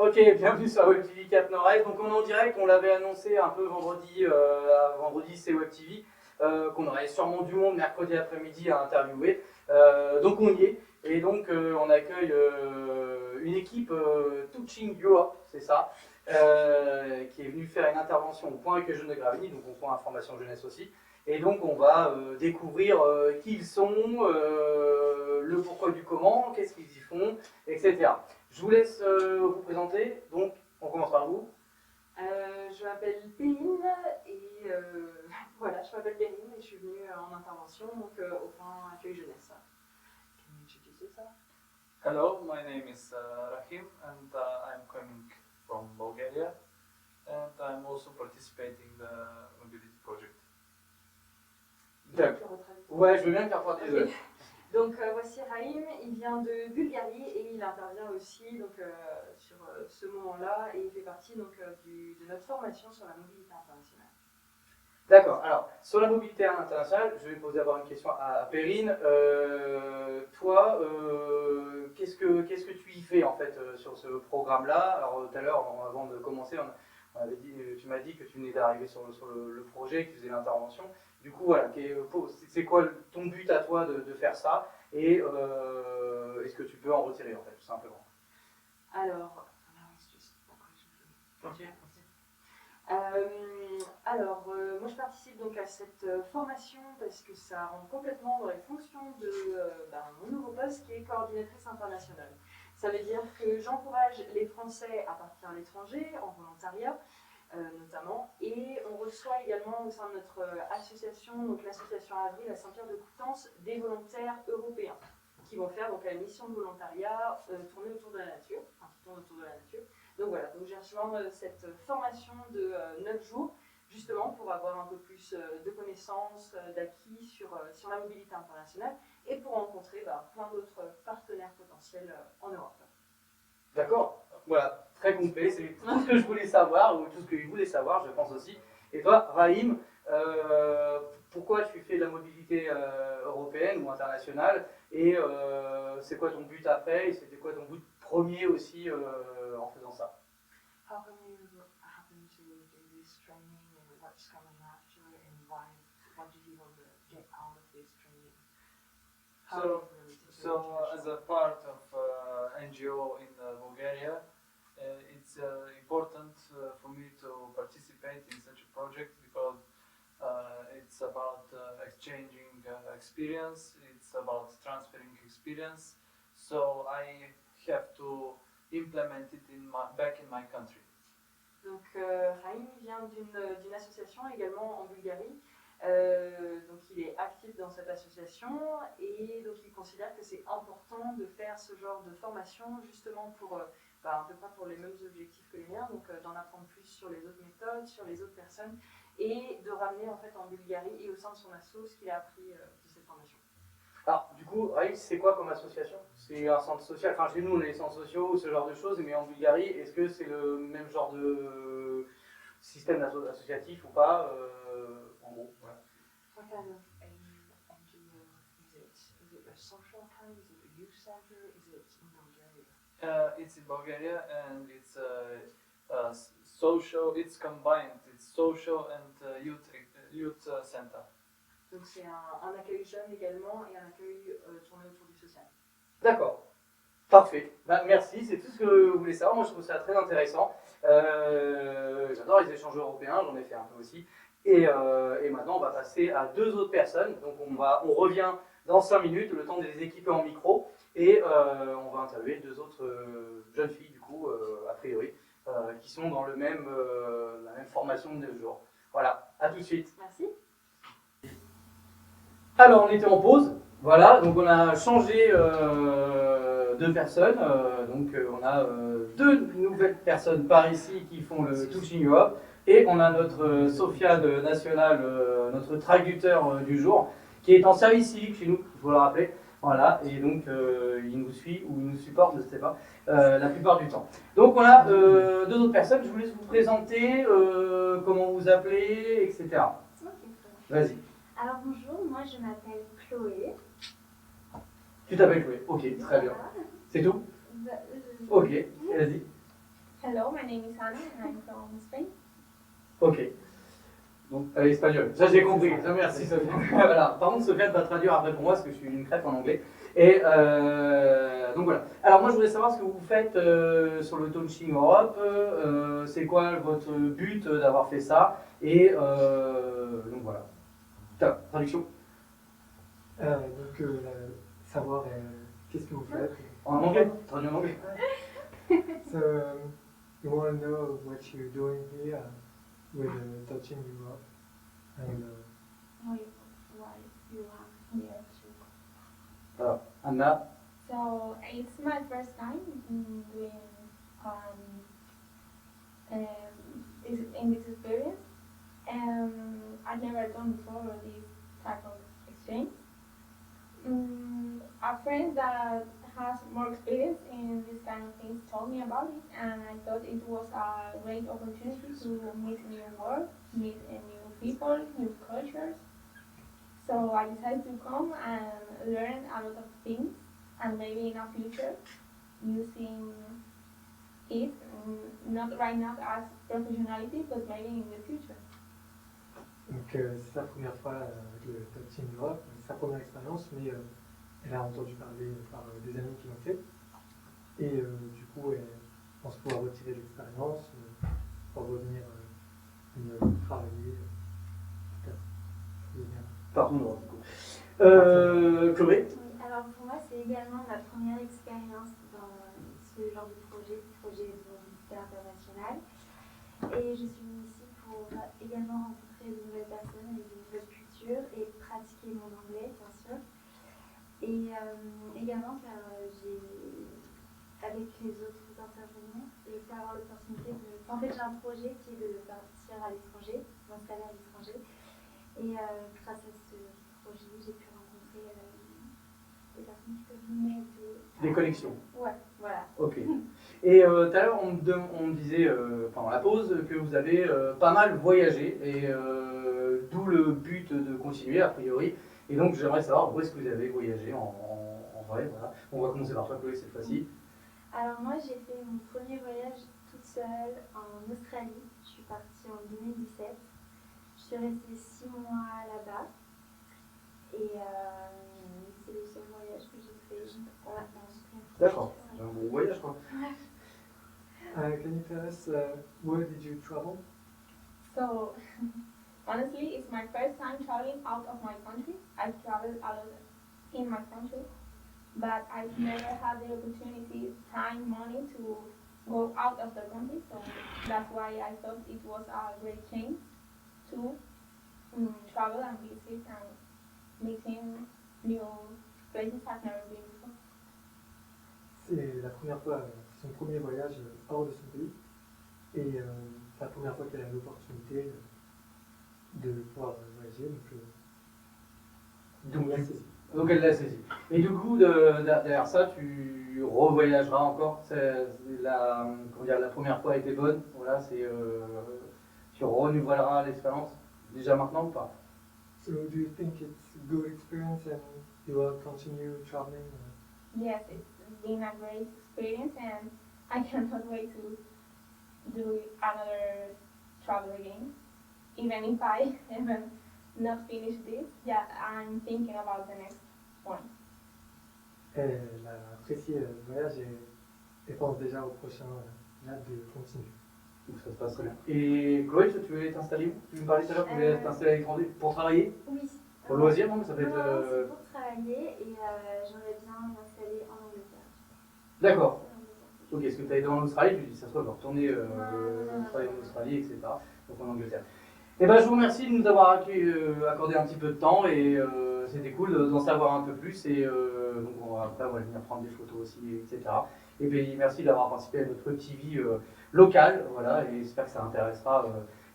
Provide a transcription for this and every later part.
Ok, bienvenue sur WebTV Cap Nord-Est. Donc on est en direct, on l'avait annoncé un peu vendredi, vendredi c'est WebTV, qu'on aurait sûrement du monde mercredi après-midi à interviewer. Donc on y est, et donc on accueille une équipe Touching Europe, c'est ça, qui est venue faire une intervention au point Accueil Jeunes de Gravigny, donc au point Information Jeunesse aussi. Et donc on va découvrir qui ils sont, le pourquoi du comment, qu'est-ce qu'ils y font, etc. Je vous laisse vous présenter, donc on commence par vous. Je m'appelle Péline et voilà, je m'appelle Péline et je suis venue en intervention donc, au point Accueil Jeunesse. Can you introduce yourself? Hello, my name is Rahim and I'm coming from Bulgaria and I'm also participating in the mobility project. D'accord. Ouais, je veux bien le faire traduire. Okay. Donc voici Rahim, il vient de Bulgarie et il intervient aussi donc, sur ce moment-là et il fait partie donc, de notre formation sur la mobilité internationale. D'accord, alors sur la mobilité internationale, je vais poser d'abord une question à Perrine. Toi, qu'est-ce que tu y fais en fait sur ce programme-là? Alors tout à l'heure, avant de commencer, tu m'as dit que tu venais d'arriver sur le projet, que tu faisais l'intervention. Du coup, voilà, c'est quoi ton but à toi de faire ça? Et est-ce que tu peux en retirer en fait, tout simplement? Alors, Ok. moi je participe donc à cette formation parce que ça rentre complètement dans les fonctions de mon nouveau poste qui est coordinatrice internationale. Ça veut dire que j'encourage les Français à partir à l'étranger en volontariat notamment, et on reçoit également au sein de notre association, donc l'association Avril à Saint-Pierre-de-Coutances, des volontaires européens qui vont faire donc la mission de volontariat tournée autour de la nature, qui tourne autour de la nature. Donc voilà, donc j'ai reçu cette formation de 9 jours, justement pour avoir un peu plus de connaissances, d'acquis sur la mobilité internationale et pour rencontrer plein d'autres partenaires potentiels en Europe. D'accord, voilà, très complet, c'est tout ce que je voulais savoir, ou tout ce qu'il voulait savoir, je pense aussi. Et toi, Rahim, pourquoi tu fais de la mobilité européenne ou internationale? Et c'est quoi ton but après? Et c'était quoi ton but premier aussi en faisant ça? How come you happen to do this training and what's coming after and why? What did you want to get out of this training? So as a part of NGO in Bulgaria, it's important for me to participate in such a project because it's about exchanging experience, it's about transferring experience, so I have to implement it back in my country. Donc Rahim vient d'une association également en Bulgarie. Donc il est actif dans cette association et donc il considère que c'est important de faire ce genre de formation justement pour à peu près pour les mêmes objectifs que les miens, donc d'en apprendre plus sur les autres méthodes, sur les autres personnes et de ramener en fait en Bulgarie et au sein de son asso ce qu'il a appris de cette formation. Alors, du coup, Raïs, c'est quoi comme association? C'est un centre social, enfin chez nous on a les centres sociaux, ce genre de choses, mais en Bulgarie, est-ce que c'est le même genre de système associatif ou pas en gros, voilà. What kind of NGO is it? Is it a social kind? Is it a youth center? Is it in Bulgaria? It's in Bulgaria and it's social, it's combined, it's social and youth center. Donc c'est un accueil jeune également et un accueil tourné autour du social. D'accord, parfait. Ben, merci, c'est tout ce que je voulais savoir. Moi je trouve ça très intéressant. J'adore les échanges européens, j'en ai fait un peu aussi. Et maintenant on va passer à deux autres personnes. Donc on revient dans 5 minutes, le temps de les équiper en micro. Et on va interviewer deux autres jeunes filles, du coup, a priori, qui sont dans la même formation de 9 jours. Voilà, à tout de suite. Merci. Alors, on était en pause, voilà, donc on a changé de personnes. On a deux nouvelles personnes par ici qui font le Touching Europe. Et on a notre Sofiane national, notre traducteur du jour, qui est en service civique chez nous, il faut le rappeler. Voilà, et donc il nous suit ou il nous supporte, je ne sais pas, la plupart du temps. Donc on a deux autres personnes, je vous laisse vous présenter, comment vous appelez, etc. Vas-y. Alors bonjour, moi je m'appelle Chloé. Tu t'appelles Chloé, ok, très bien. C'est tout? Ok, vas-y. Hello, my name is Anna and I'm from Spain. Ok. Donc, espagnol. Ça, j'ai compris. Ça, merci, Sofiane. Voilà. Par contre, Sofiane va traduire après pour moi, parce que je suis une crêpe en anglais. Et donc voilà. Alors, moi, je voudrais savoir ce que vous faites sur le Touching Europe. C'est quoi votre but d'avoir fait ça? Et donc voilà. Traduction Savoir qu'est-ce que vous faites. en anglais. Traduit en anglais. So you want to know what you're doing here with Touching Europe and Why you are here too? Alors, Anna. So it's my first time doing in this experience. I've never done before this type of exchange. A friend that has more experience in this kind of things told me about it, and I thought it was a great opportunity to meet new world, meet new people, new cultures. So I decided to come and learn a lot of things, and maybe in the future using it, not right now as professionality, but maybe in the future. donc c'est sa première fois avec le Touching Europe, c'est sa première expérience, mais elle a entendu parler par des amis qui l'ont fait. Et du coup, elle pense pouvoir retirer l'expérience pour revenir travailler. Par contre, du coup. Chloé. Oui, alors pour moi, c'est également ma première expérience dans ce genre de projet de mobilité internationale. Et je suis venue ici pour également rencontrer de nouvelles personnes avec de nouvelles cultures et pratiquer mon anglais, bien sûr. Et également car avec les autres intervenants, j'ai pu avoir l'opportunité de... En fait, j'ai un projet qui est de partir à l'étranger, m'installer à l'étranger. Et grâce à ce projet, j'ai pu rencontrer des personnes qui peuvent m'aider. Des connexions. Ouais, voilà. Ok. Et tout à l'heure, on me disait pendant la pause que vous avez pas mal voyagé, et d'où le but de continuer, a priori. Et donc, j'aimerais savoir où est-ce que vous avez voyagé en vrai. Voilà. On va commencer par toi, Chloé, cette fois-ci. Alors moi, j'ai fait mon premier voyage toute seule en Australie. Je suis partie en 2017. Je suis restée 6 mois là-bas. Et c'est le seul voyage que j'ai fait pour l'instant. D'accord. C'est un bon voyage, quoi. Can you tell us where did you travel? So, honestly, it's my first time traveling out of my country. I've traveled a lot in my country, but I've never had the opportunity, time, money to go out of the country. So that's why I thought it was a great chance to travel and visit and meeting new places I've never been before. C'est la première fois, c'est son premier voyage hors de son pays. Et c'est la première fois qu'elle a l'opportunité de pouvoir voyager. Donc elle l'a saisi. Et du coup, derrière ça, tu revoyageras encore. La première fois a été bonne. Voilà, tu renouvelleras l'expérience déjà maintenant ou pas? So do you think it's a good experience and you will continue traveling? Yes, it's been a great experience and I cannot wait to do another travel again. Even if I haven't not finished this, yeah, I'm thinking about the next one. Elle a apprécié le voyage et pense déjà au prochain, hâte de continuer. Donc ça se passe très bien. Et Chloé, tu veux t'installer où? Tu me parlais tout à l'heure que tu voulais t'installer à l'étranger pour travailler? Oui. Pour le loisir, non? Mais ça peut Non, être. c'est pour travailler et j'aimerais bien m'installer en Angleterre. D'accord. En Angleterre. Ok, est-ce que tu as été en Australie? Tu dis ça se trouve, on va retourner Non. travailler en Australie, etc. Donc en Angleterre. Et ben, je vous remercie de nous avoir accordé un petit peu de temps et c'était cool d'en savoir un peu plus. Et donc après, on va venir prendre des photos aussi, etc. Et puis merci d'avoir participé à notre TV local. Voilà, et j'espère que ça intéressera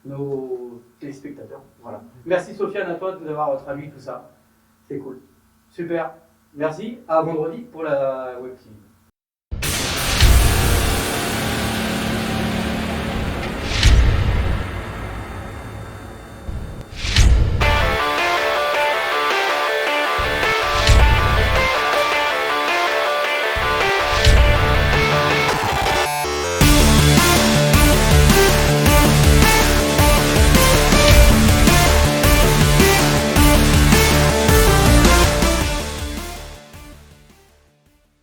nos téléspectateurs. Voilà. Merci Sofiane à toi d'avoir traduit tout ça. C'est cool. Super. Merci. À vendredi pour la